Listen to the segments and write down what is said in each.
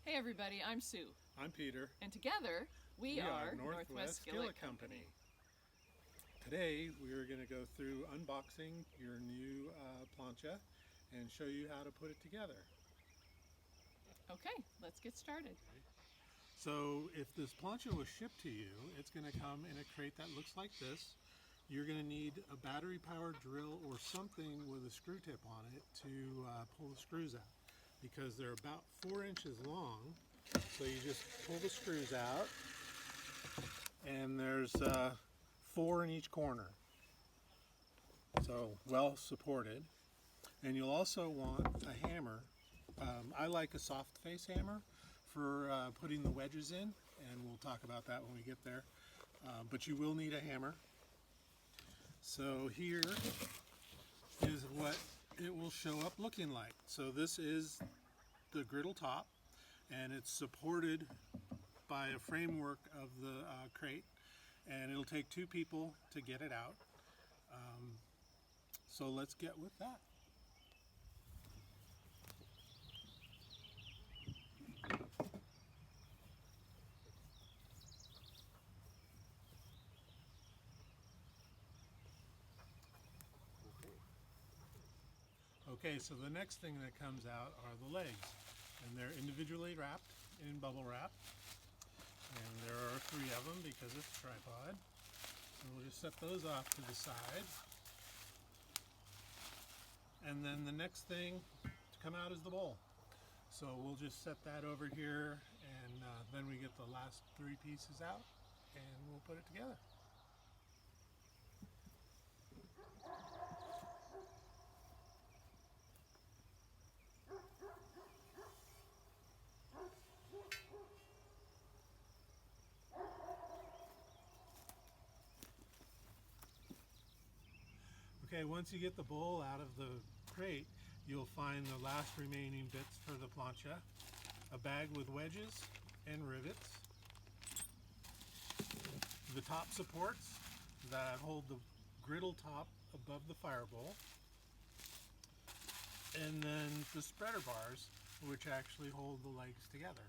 Hey everybody, I'm Sue. I'm Peter. And together we are Northwest Skillet Company. Today we are going to go through unboxing your new plancha and show you how to put it together. Okay, let's get started. So if this plancha was shipped to you, it's going to come in a crate that looks like this. You're going to need a battery powered drill or something with a screw tip on it to pull the screws out, because they're about 4 inches long. So you just pull the screws out, and there's 4 in each corner, so well supported. And you'll also want a hammer. I like a soft face hammer for putting the wedges in, and we'll talk about that when we get there. But you will need a hammer. So here is what it will show up looking like. So this is the griddle top, and it's supported by a framework of the crate, and it'll take 2 people to get it out. So let's get with that. Okay, so the next thing that comes out are the legs, and they're individually wrapped in bubble wrap, and there are 3 of them because it's a tripod. So we'll just set those off to the side, and then the next thing to come out is the bowl. So we'll just set that over here, and then we get the last 3 pieces out and we'll put it together. Okay, once you get the bowl out of the crate, you'll find the last remaining bits for the plancha: a bag with wedges and rivets, the top supports that hold the griddle top above the fire bowl, and then the spreader bars, which actually hold the legs together.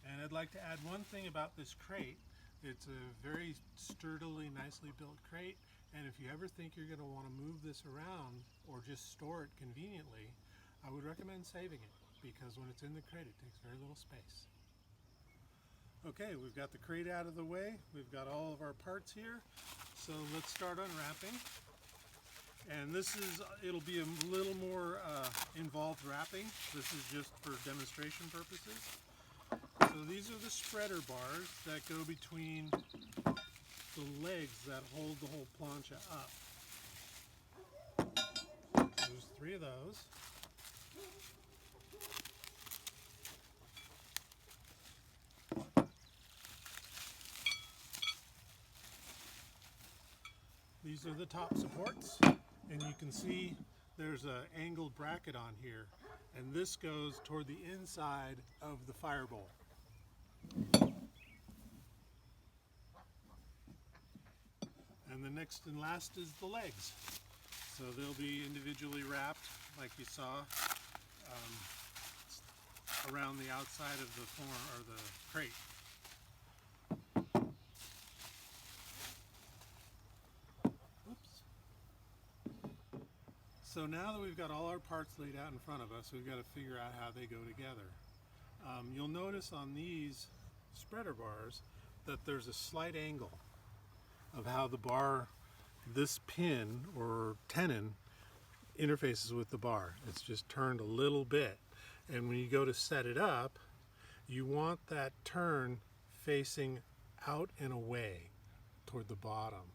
And I'd like to add one thing about this crate. It's a very sturdily, nicely built crate, and if you ever think you're going to want to move this around or just store it conveniently, I would recommend saving it, because when it's in the crate it takes very little space. Okay, we've got the crate out of the way, we've got all of our parts here, so let's start unwrapping. And it'll be a little more involved wrapping. This is just for demonstration purposes. So these are the spreader bars that go between the legs that hold the whole plancha up. There's 3 of those. These are the top supports, and you can see there's an angled bracket on here, and this goes toward the inside of the fire bowl. And the next and last is the legs. So they'll be individually wrapped, like you saw, around the outside of the form or the crate. Oops. So now that we've got all our parts laid out in front of us, we've got to figure out how they go together. You'll notice on these spreader bars that there's a slight angle of how the bar, this pin or tenon, interfaces with the bar. It's just turned a little bit, and when you go to set it up, you want that turn facing out and away toward the bottom,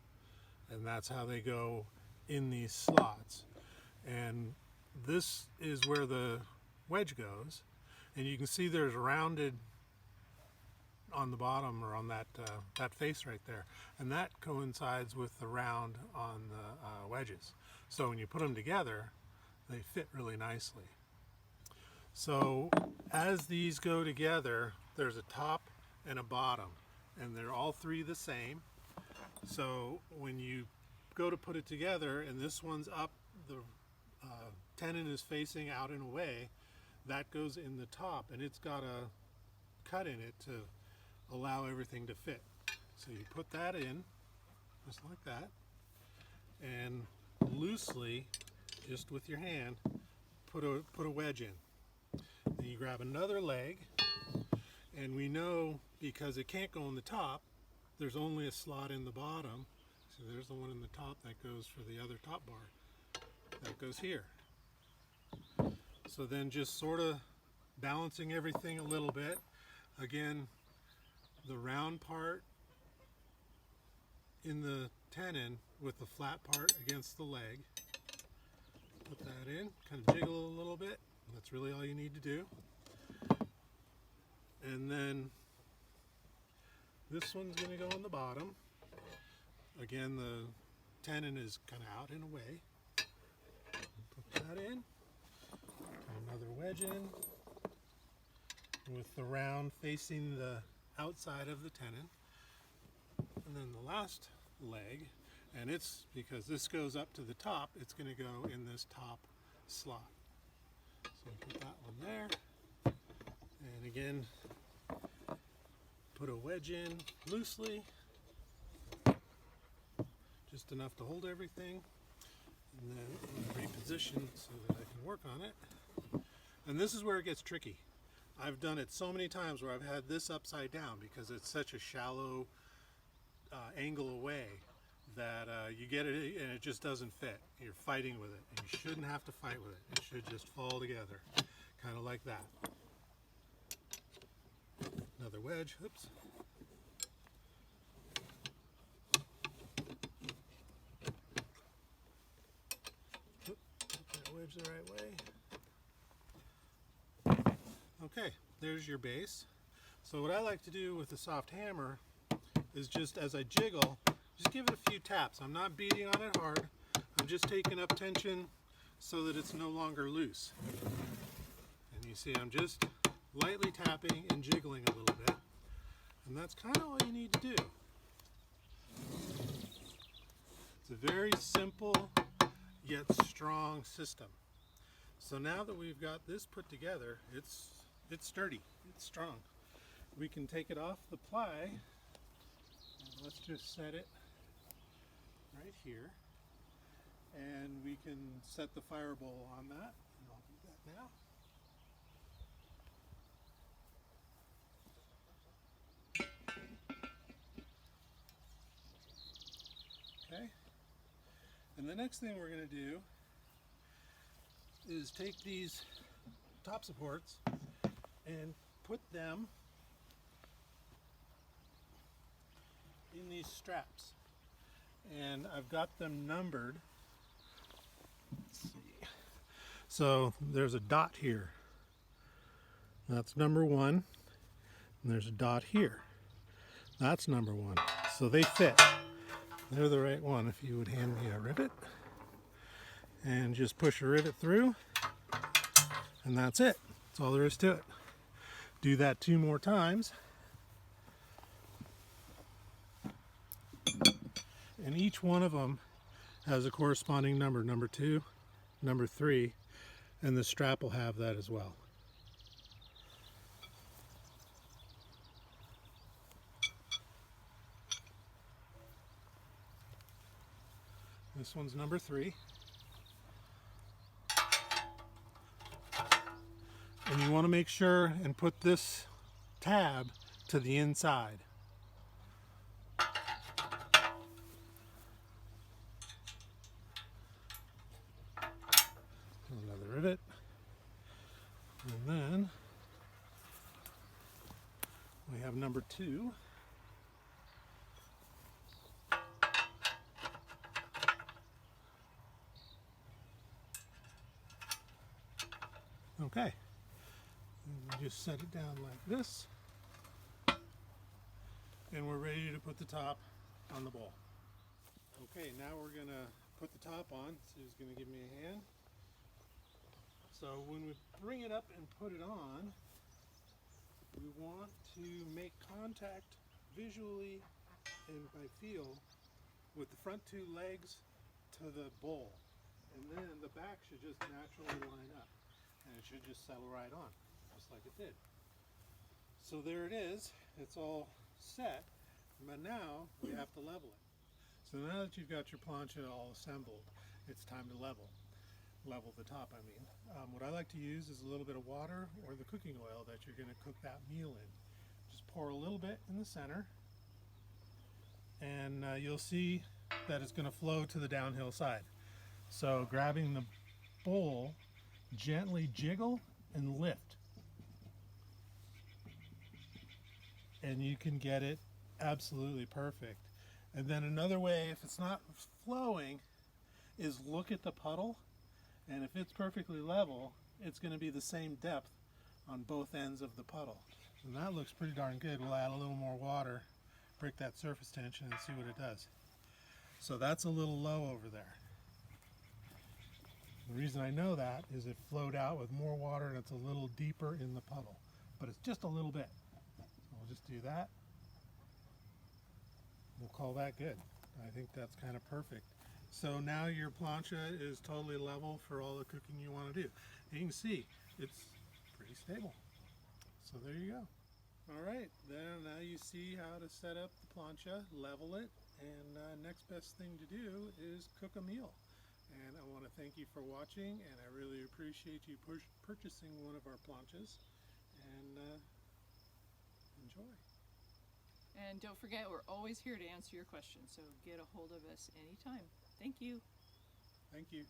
and that's how they go in these slots. And this is where the wedge goes, and you can see there's rounded on the bottom, or on that face right there, and that coincides with the round on the wedges. So when you put them together, they fit really nicely. So as these go together, there's a top and a bottom, and they're all 3 the same. So when you go to put it together, and this one's up, the tenon is facing out and away, that goes in the top, and it's got a cut in it to allow everything to fit. So you put that in, just like that, and loosely, just with your hand, put a wedge in. Then you grab another leg, and we know because it can't go in the top, there's only a slot in the bottom. So there's the one in the top that goes for the other top bar. That goes here. So then just sort of balancing everything a little bit. Again, the round part in the tenon with the flat part against the leg. Put that in, kind of jiggle a little bit. That's really all you need to do. And then this one's going to go on the bottom. Again, the tenon is kind of out in a way. Put that in. Another wedge in with the round facing the outside of the tenon. And then the last leg, and it's because this goes up to the top, it's going to go in this top slot. So put that one there. And again, put a wedge in loosely, just enough to hold everything, and then reposition so that I can work on it. And this is where it gets tricky. I've done it so many times where I've had this upside down because it's such a shallow angle away that you get it and it just doesn't fit. You're fighting with it, and you shouldn't have to fight with it. It should just fall together, kind of like that. Another wedge, oops. Put that wedge the right way. Okay, there's your base. So what I like to do with the soft hammer is just as I jiggle, just give it a few taps. I'm not beating on it hard. I'm just taking up tension so that it's no longer loose. And you see I'm just lightly tapping and jiggling a little bit. And that's kind of all you need to do. It's a very simple yet strong system. So now that we've got this put together, it's sturdy, it's strong. We can take it off the ply, and let's just set it right here, and we can set the fire bowl on that, and I'll do that now. Okay, and the next thing we're going to do is take these top supports and put them in these straps, and I've got them numbered. Let's see. So there's a dot here, that's number 1, and there's a dot here, that's number 1. So they fit. They're the right one. If you would hand me a rivet and just push a rivet through, and that's it. That's all there is to it. Do that 2 more times, and each one of them has a corresponding number, number 2, number 3, and the strap will have that as well. This one's number 3. And you want to make sure and put this tab to the inside. Another rivet. And then we have number 2. Okay, and we just set it down like this, and we're ready to put the top on the bowl. Okay, now we're going to put the top on. Sue's going to give me a hand. So when we bring it up and put it on, we want to make contact visually and by feel with the front 2 legs to the bowl, and then the back should just naturally line up. and it should just settle right on, just like it did. So there it is. It's all set, but now we have to level it. So now that you've got your plancha all assembled, it's time to level the top. I mean, what I like to use is a little bit of water or the cooking oil that you're going to cook that meal in. Just pour a little bit in the center, and you'll see that it's going to flow to the downhill side. So grabbing the bowl, gently jiggle and lift, and you can get it absolutely perfect. And then another way, if it's not flowing, is look at the puddle, and if it's perfectly level, it's going to be the same depth on both ends of the puddle. And that looks pretty darn good. We'll add a little more water, break that surface tension, and see what it does. So that's a little low over there. The reason I know that is it flowed out with more water and it's a little deeper in the puddle, but it's just a little bit. So we'll just do that. We'll call that good. I think that's kind of perfect. So now your plancha is totally level for all the cooking you want to do. And you can see it's pretty stable. So there you go. All right, then now you see how to set up the plancha, level it, and next best thing to do is cook a meal. And I want to thank you for watching, and I really appreciate you purchasing one of our planchas, and enjoy. And don't forget, we're always here to answer your questions, so get a hold of us anytime. Thank you. Thank you.